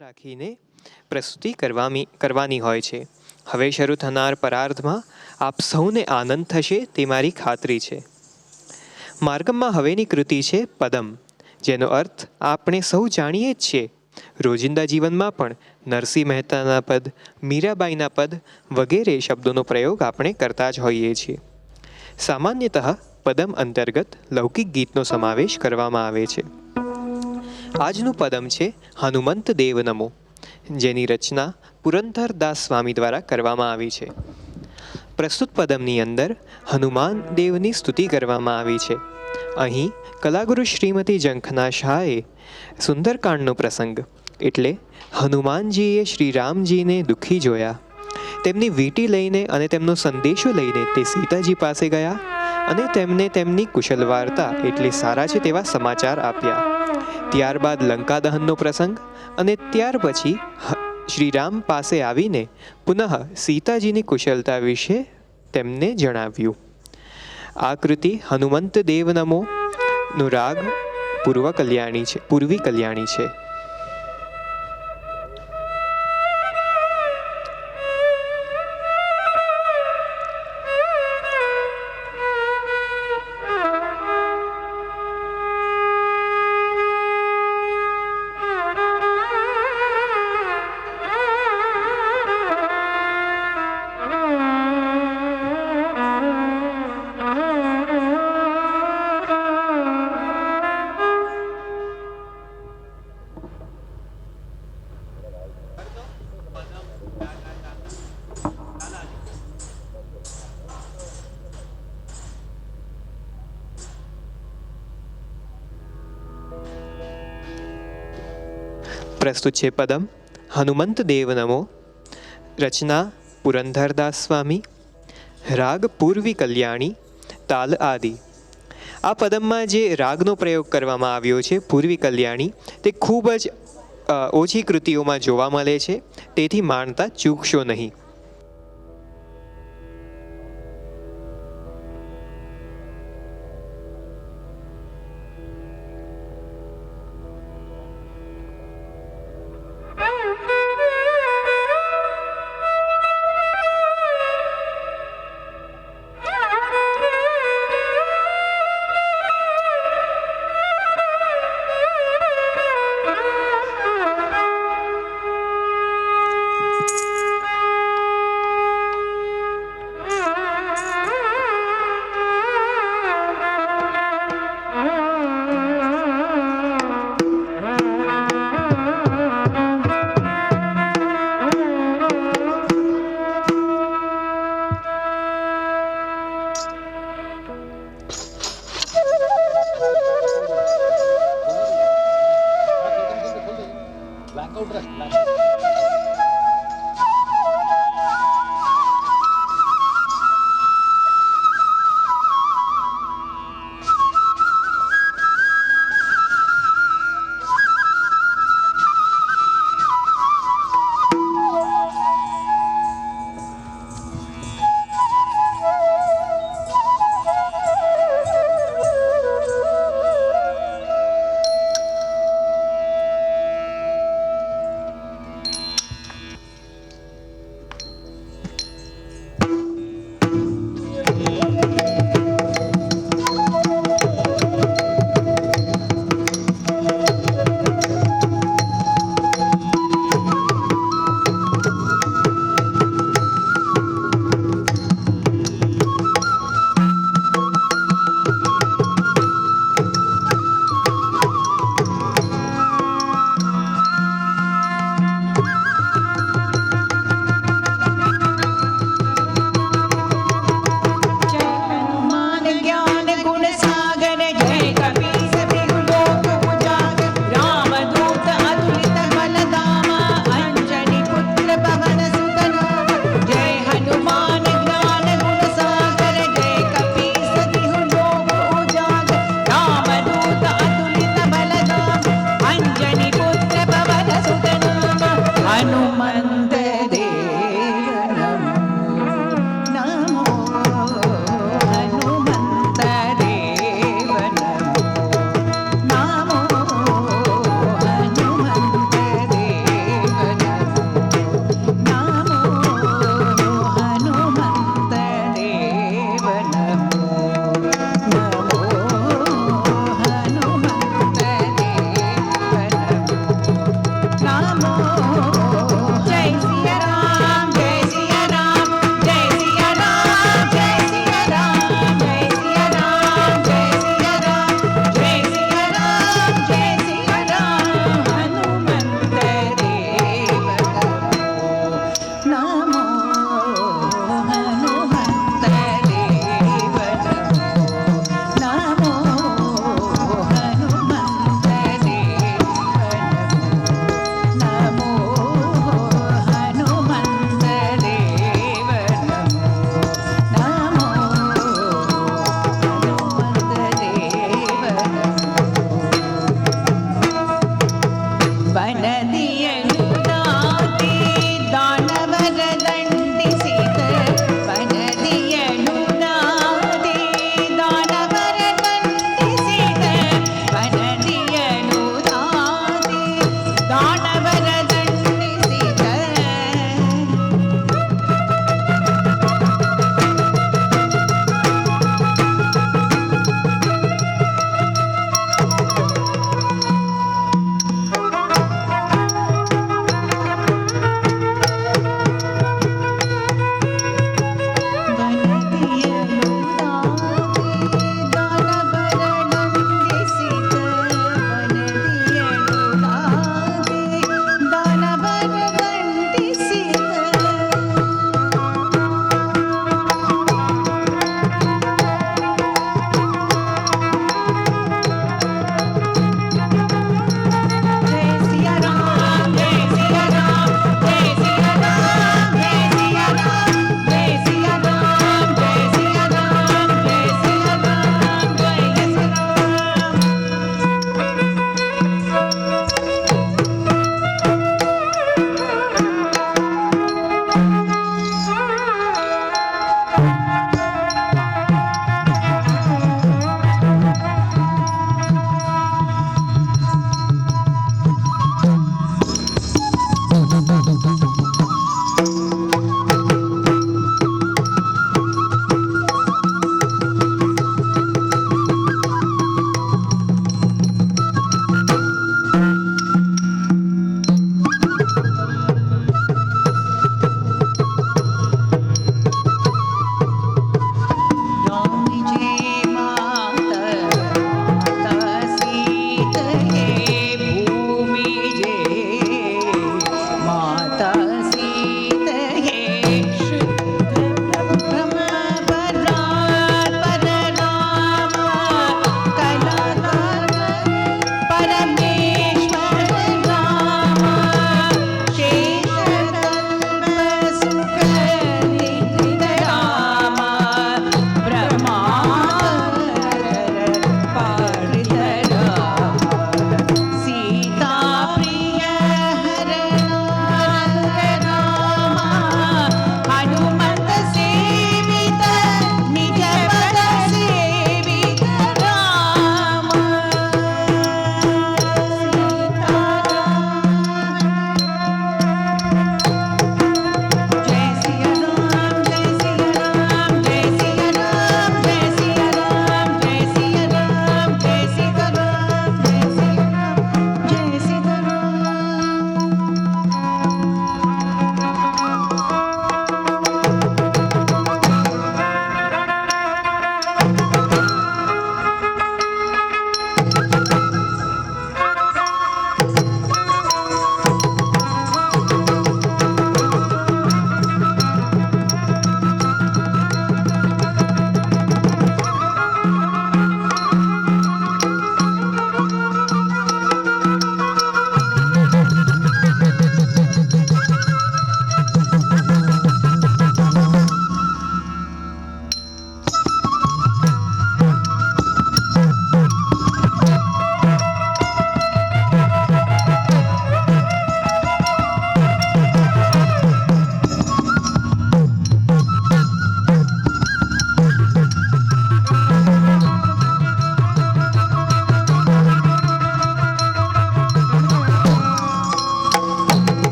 રાખીને પ્રસ્તુતિ કરવાની હોય છે. હવે શરૂ થનાર પરાર્ધમાં આપ સૌને આનંદ થશે તે મારી ખાતરી છે. માર્ગમમાં હવેની કૃતિ છે પદમ, જેનો અર્થ આપણે સૌ જાણીએ જ છીએ. રોજિંદા જીવનમાં પણ નરસિંહ મહેતાના પદ, મીરાબાઈના પદ વગેરે શબ્દોનો પ્રયોગ આપણે કરતા જ હોઈએ છીએ. સામાન્યતઃ પદમ અંતર્ગત લૌકિક ગીતનો સમાવેશ કરવામાં આવે છે. આજનું પદમ છે હનુમંત દેવ નમો, જેની રચના પુરંધરદાસ સ્વામી દ્વારા કરવામાં આવી છે. પ્રસ્તુત પદમની અંદર હનુમાન દેવની સ્તુતિ કરવામાં આવી છે. અહીં કલાગુરુ શ્રીમતી ઝંખના શાહે સુંદરકાંડનો પ્રસંગ એટલે હનુમાનજીએ શ્રી રામજીને દુઃખી જોયા. તેમની વીંટી લઈને અને તેમનો સંદેશો લઈને તે સીતાજી પાસે ગયા અને તેમને તેમની કુશલ વાર્તા એટલે સારા છે તેવા સમાચાર આપ્યા. ત્યારબાદ લંકા દહનનો પ્રસંગ અને ત્યાર પછી શ્રીરામ પાસે આવીને પુનઃ સીતાજીની કુશલતા વિશે તેમને જણાવ્યું. આ કૃતિ હનુમંત દેવ નમો નો રાગ પૂર્વી કલ્યાણી છે. પ્રસ્તુત છે પદમ હનુમંત દેવ નમો, રચના પુરંધરદાસ સ્વામી, રાગ પૂર્વી કલ્યાણી, તાલ આદિ. આ પદમમાં જે રાગનો પ્રયોગ કરવામાં આવ્યો છે પૂર્વી કલ્યાણી, તે ખૂબ જ ઓછી કૃતિઓમાં જોવા મળે છે, તેથી માણતા ચૂકશો નહીં.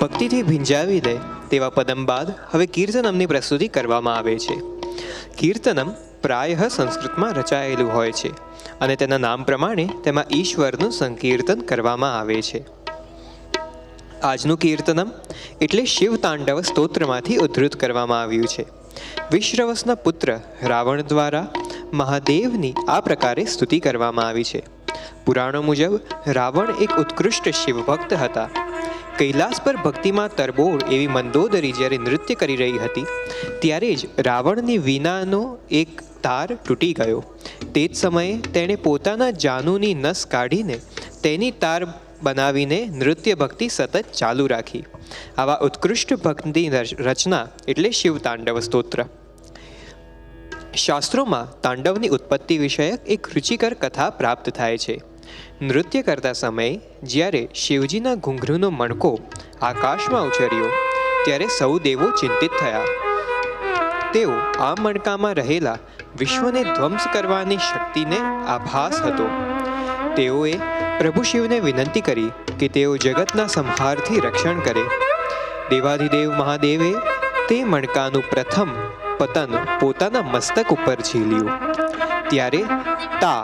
ભક્તિથી ભીંજાવી દે તેવા પદમ બાદ હવે કીર્તનમની પ્રસ્તુતિ કરવામાં આવે છે. કીર્તનમ પ્રાયઃ સંસ્કૃતમાં રચાયેલું હોય છે અને તેના નામ પ્રમાણે તેમાં ઈશ્વરનું સંકીર્તન કરવામાં આવે છે. આજનું કીર્તનમ એટલે શિવ તાંડવ સ્તોત્રમાંથી ઉદ્ધૃત કરવામાં આવ્યું છે. વિશ્રવસના પુત્ર રાવણ દ્વારા મહાદેવની આ પ્રકારે સ્તુતિ કરવામાં આવી છે. પુરાણો મુજબ રાવણ એક ઉત્કૃષ્ટ શિવભક્ત હતા. કૈલાસ પર ભક્તિમાં તરબોળ એવી મંદોદરી જ્યારે નૃત્ય કરી રહી હતી ત્યારે જ રાવણની વીણાનો એક તાર તૂટી ગયો. તે જ સમયે તેણે પોતાના જાનુની નસ કાઢીને તેની તાર બનાવીને નૃત્ય ભક્તિ સતત ચાલુ રાખી. આવા ઉત્કૃષ્ટ ભક્તિ રચના એટલે શિવ તાંડવ સ્તોત્ર. શાસ્ત્રોમાં તાંડવની ઉત્પત્તિ વિષયક એક રુચિકર કથા પ્રાપ્ત થાય છે. નૃત્ય કરતા સમયે જ્યારે શિવજીના ઘૂંઘરૂનો મણકો આકાશમાં ઉછર્યો ત્યારે સૌ દેવો ચિંતિત થયા. તેઓ આ મણકામાં રહેલા વિશ્વને ધ્વંસ કરવાની શક્તિને આભાસ હતો. તેઓએ પ્રભુ શિવને વિનંતી કરી કે તેઓ જગતના સંહારથી રક્ષણ કરે. દેવાધિદેવ મહાદેવે તે મણકાનું પ્રથમ પતન પોતાના મસ્તક ઉપર ઝીલ્યું. ત્યારે તા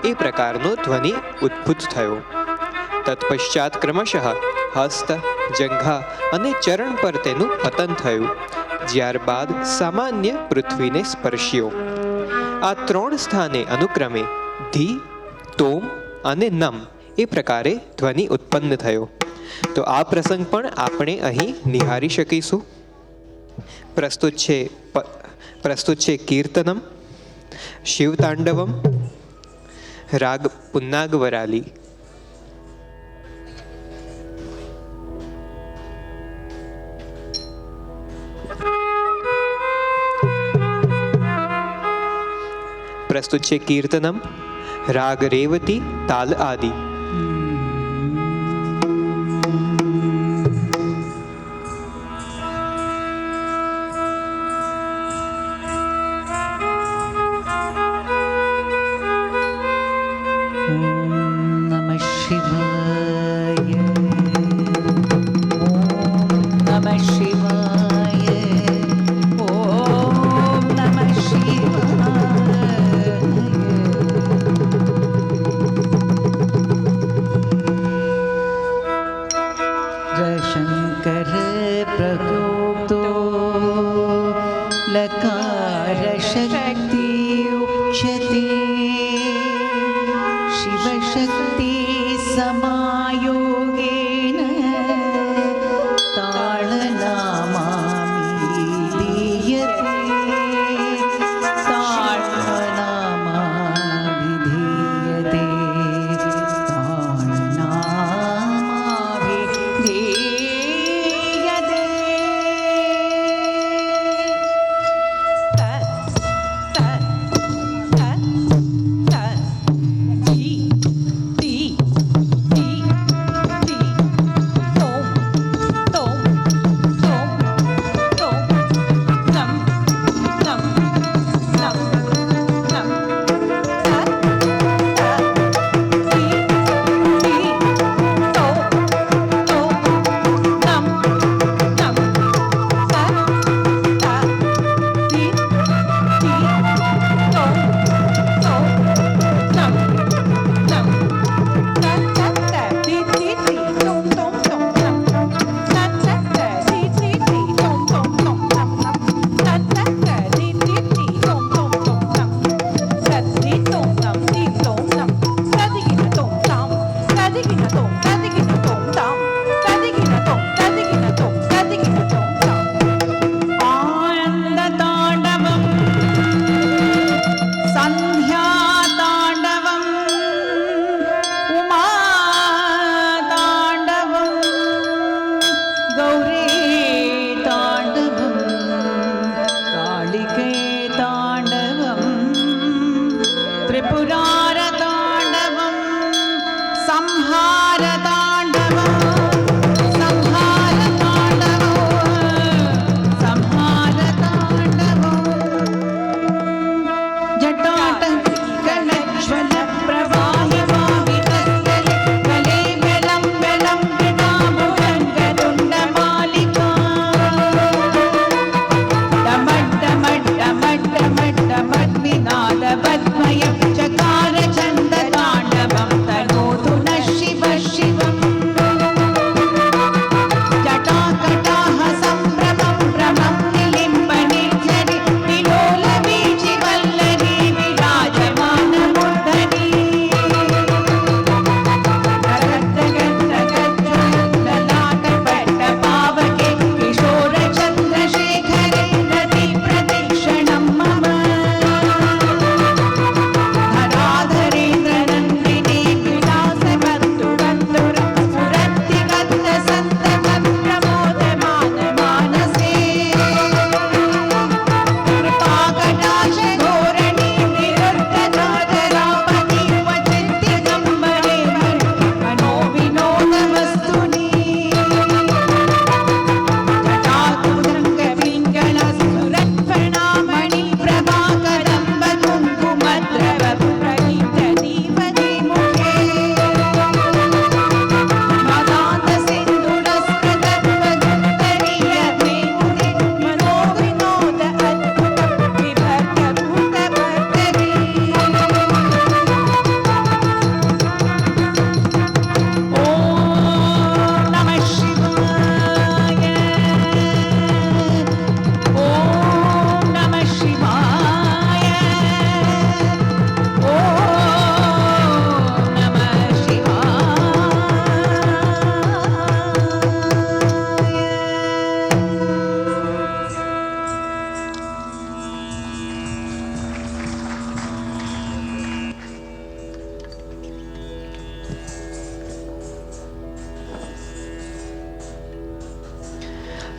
એ પ્રકારનો ધ્વનિ ઉદ્ભુત થયો. તત્પશ્ચાત ક્રમશઃ હસ્ત, જંઘા અને ચરણ પર તેનું પતન થયું. ત્યારબાદ સામાન્ય પૃથ્વીને સ્પર્શ્યો. આ 3 સ્થાને અનુક્રમે ધી, તોમ અને નમ એ પ્રકારે ધ્વનિ ઉત્પન્ન થયો. તો આ પ્રસંગ પણ આપણે અહીં નિહાળી શકીશું. પ્રસ્તુત છે કીર્તનમ, શિવ તાંડવમ, રાગ પુન્નાગ વરાલી. પ્રસ્તુત છે કીર્તનમ, રાગ રેવતી, તાલ આદિ.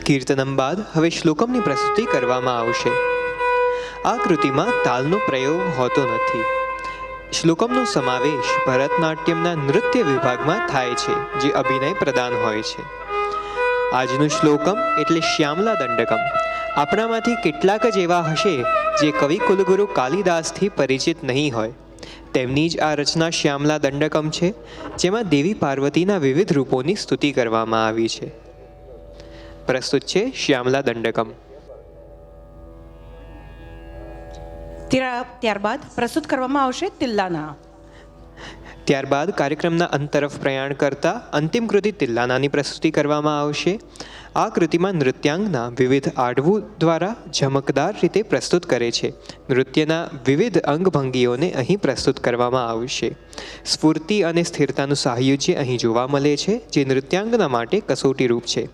કીર્તનમ બાદ હવે શ્લોકમની પ્રસ્તુતિ કરવામાં આવશે. આ કૃતિમાં તાલનો પ્રયોગ હોતો નથી. શ્લોકમનો સમાવેશ ભરતનાટ્યમના નૃત્ય વિભાગમાં થાય છે, જે અભિનય પ્રધાન હોય છે. આજનું શ્લોકમ એટલે શ્યામલા દંડકમ. આપણામાંથી કેટલાક જ એવા હશે જે કવિ કુલગુરુ કાલિદાસથી પરિચિત નહીં હોય. તેમની જ આ રચના શ્યામલા દંડકમ છે, જેમાં દેવી પાર્વતીના વિવિધ રૂપોની સ્તુતિ કરવામાં આવી છે. પ્રસ્તુત છે શ્યામલા દંડકમ. ત્યારબાદ પ્રસ્તુત કરવામાં આવશે તિલ્લાના. ત્યારબાદ કાર્યક્રમના અંત તરફ પ્રયાણ કરતા અંતિમ કૃતિ તિલ્લાનાની પ્રસ્તુતિ કરવામાં આવશે. આ કૃતિમાં નૃત્યાંગના વિવિધ આડવું દ્વારા ઝમકદાર રીતે પ્રસ્તુત કરે છે. નૃત્યના વિવિધ અંગભંગીઓને અહીં પ્રસ્તુત કરવામાં આવશે. સ્ફૂર્તિ અને સ્થિરતાનું સાહયુજ્ય અહીં જોવા મળે છે, જે નૃત્યાંગના માટે કસોટી રૂપ છે.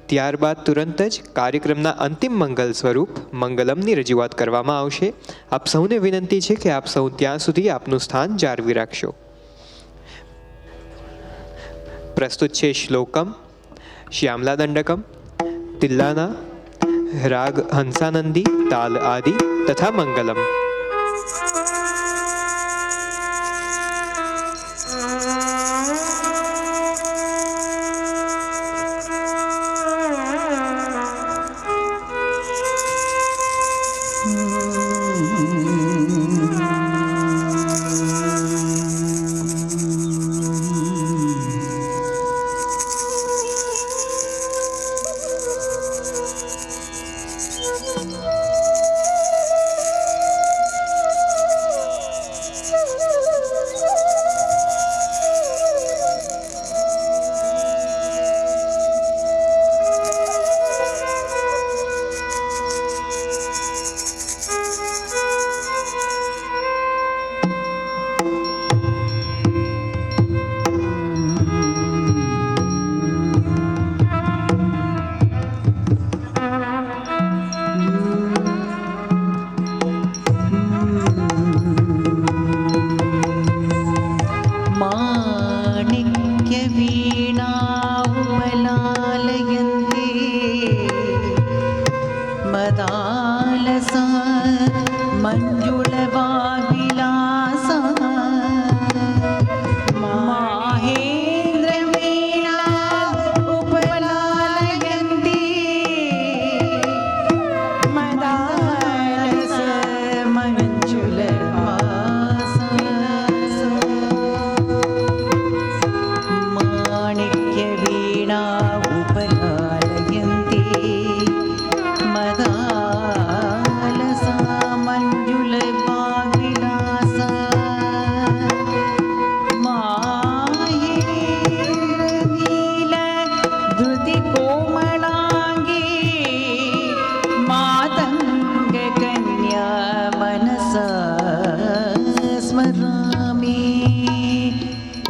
ત્યારબાદ તુરંત જ કાર્યક્રમના અંતિમ મંગલ સ્વરૂપ મંગલમની રજૂઆત કરવામાં આવશે. આપ સૌને વિનંતી છે કે આપ સૌ ત્યાં સુધી આપનું સ્થાન જાળવી રાખશો. પ્રસ્તુત છે શ્લોકમ, શ્યામલા દંડકમ, તિલ્લાના, રાગ હંસાનંદી, તાલ આદિ તથા મંગલમ.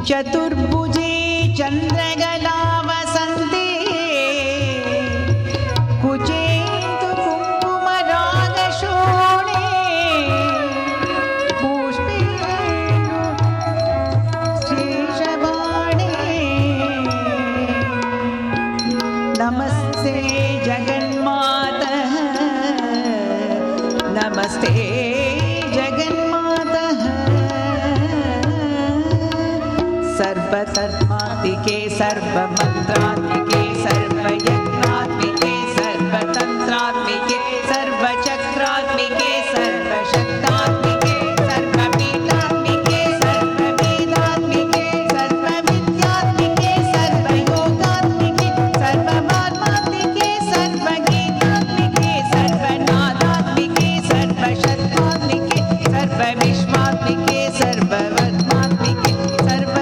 चतुर्भुजे चंद्रगला वसंते कुचेतु कुंकुम राग शोणे पुष्पे शेषबाणे नमस्ते जगन्मातः नमस्ते सर्वतन्मात्मिके सर्वमन्त्रात्मिके सर्वयज्ञात्मिके सर्वतन्त्रात्मिके सर्वचक्रात्मिके सर्वशक्तात्मिके सर्वपीठात्मिके सर्ववेदात्मिके सर्वविद्यात्मिके सर्वयोगात्मिके सर्वमात्मात्मिके सर्वगीतात्मिके सर्वनादात्मिके सर्वशतात्मिके सर्वविश्वात्मिके सर्ववत्मात्मिके सर्व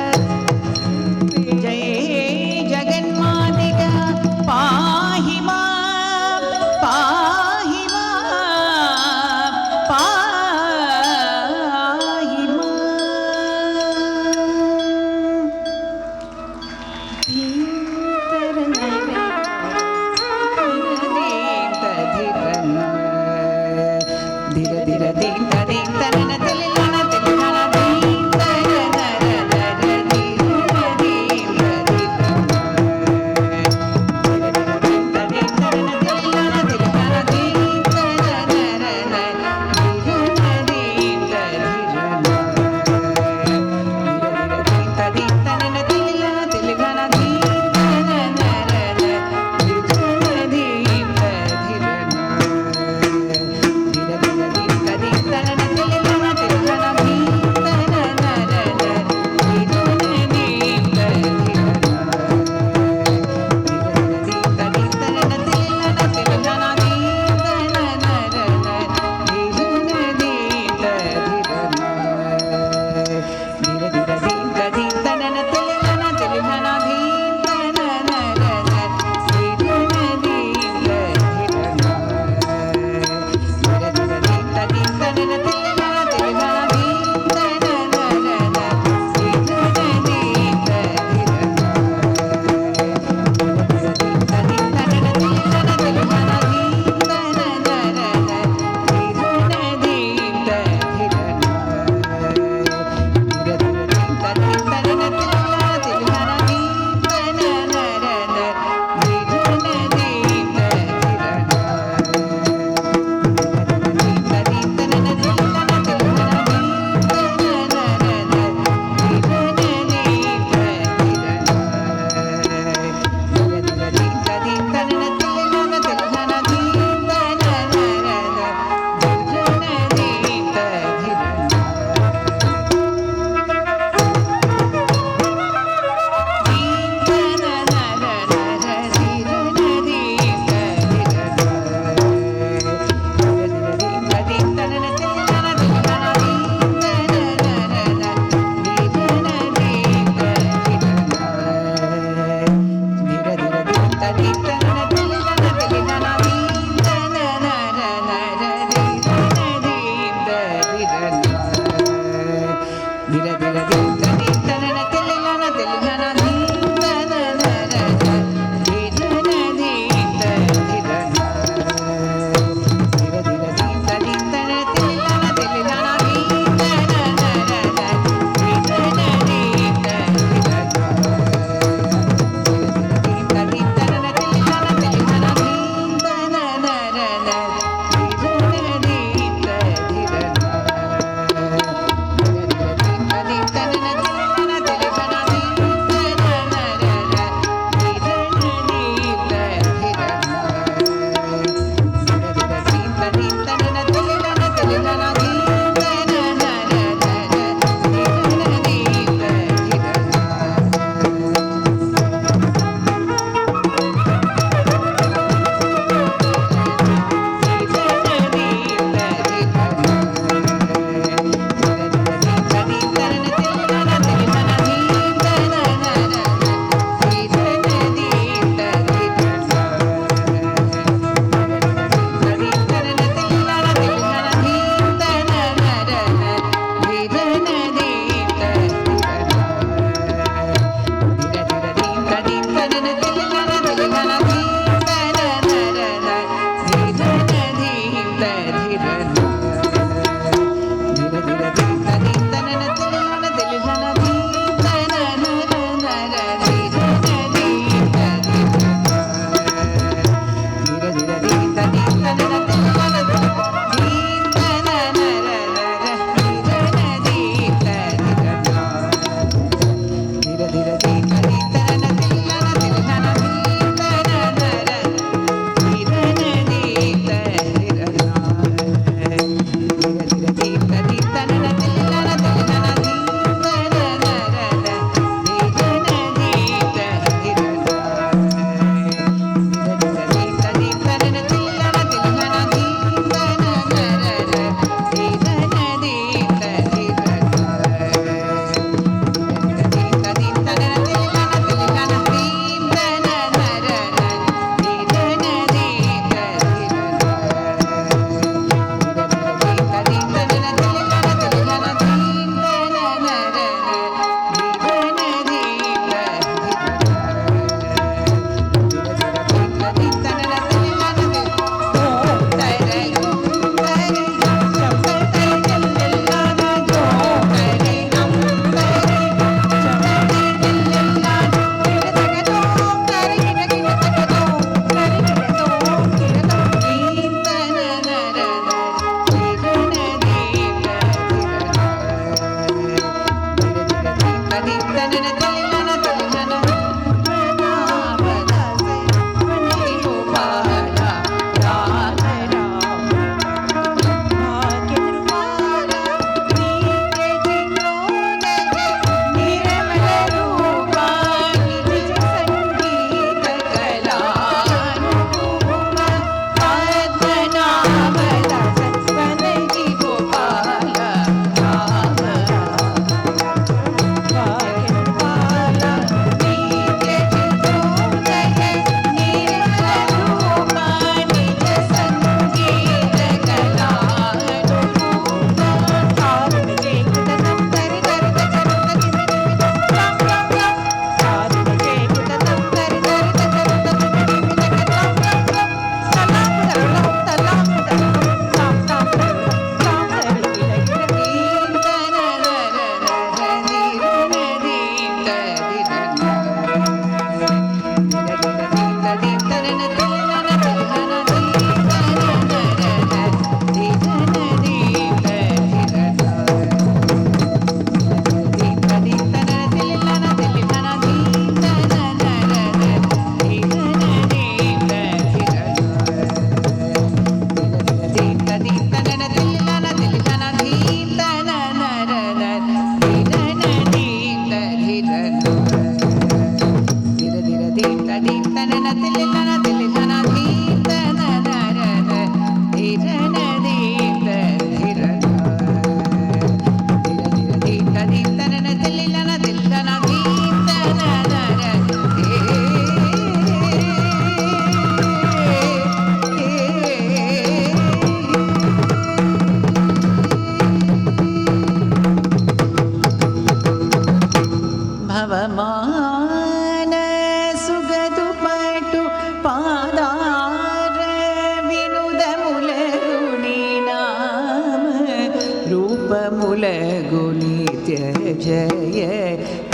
ರೂಪಮುಲಗು ನಿತ್ಯ ಜಯ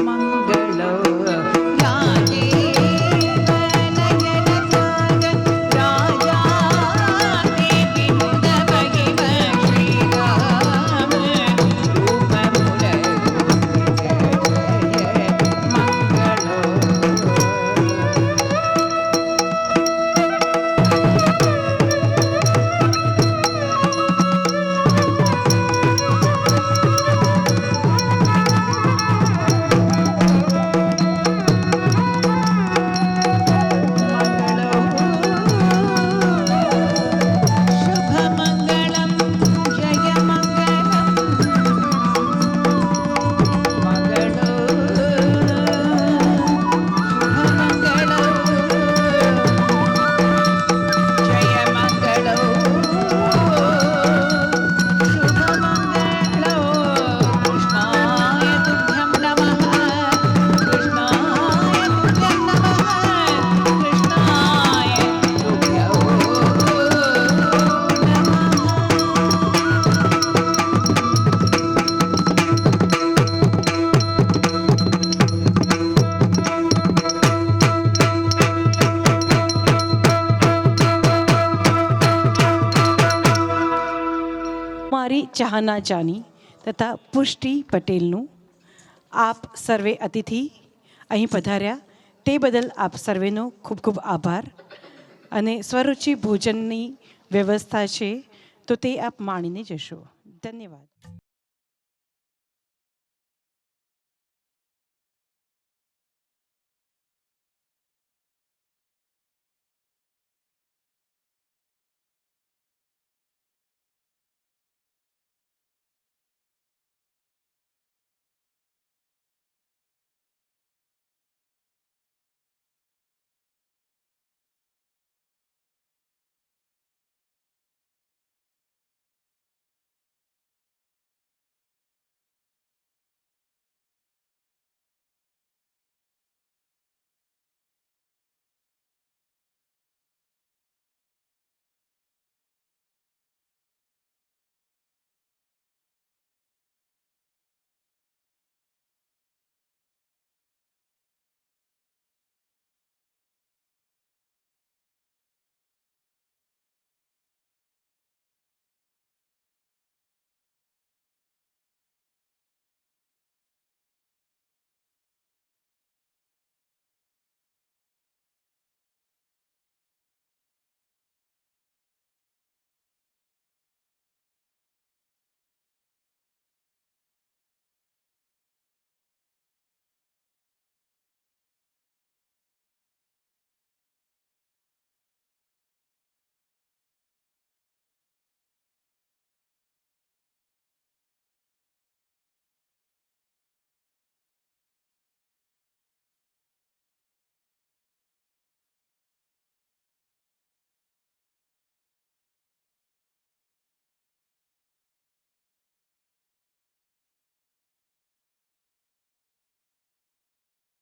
ಮಂಗಳೋ મારી ચાહના જાની તથા પુષ્ટિ પટેલનું આપ સર્વે અતિથિ અહીં પધાર્યા તે બદલ આપ સર્વેનો ખૂબ ખૂબ આભાર. અને સ્વરૂચિ ભોજનની વ્યવસ્થા છે તો તે આપ માણીને જશો. ધન્યવાદ.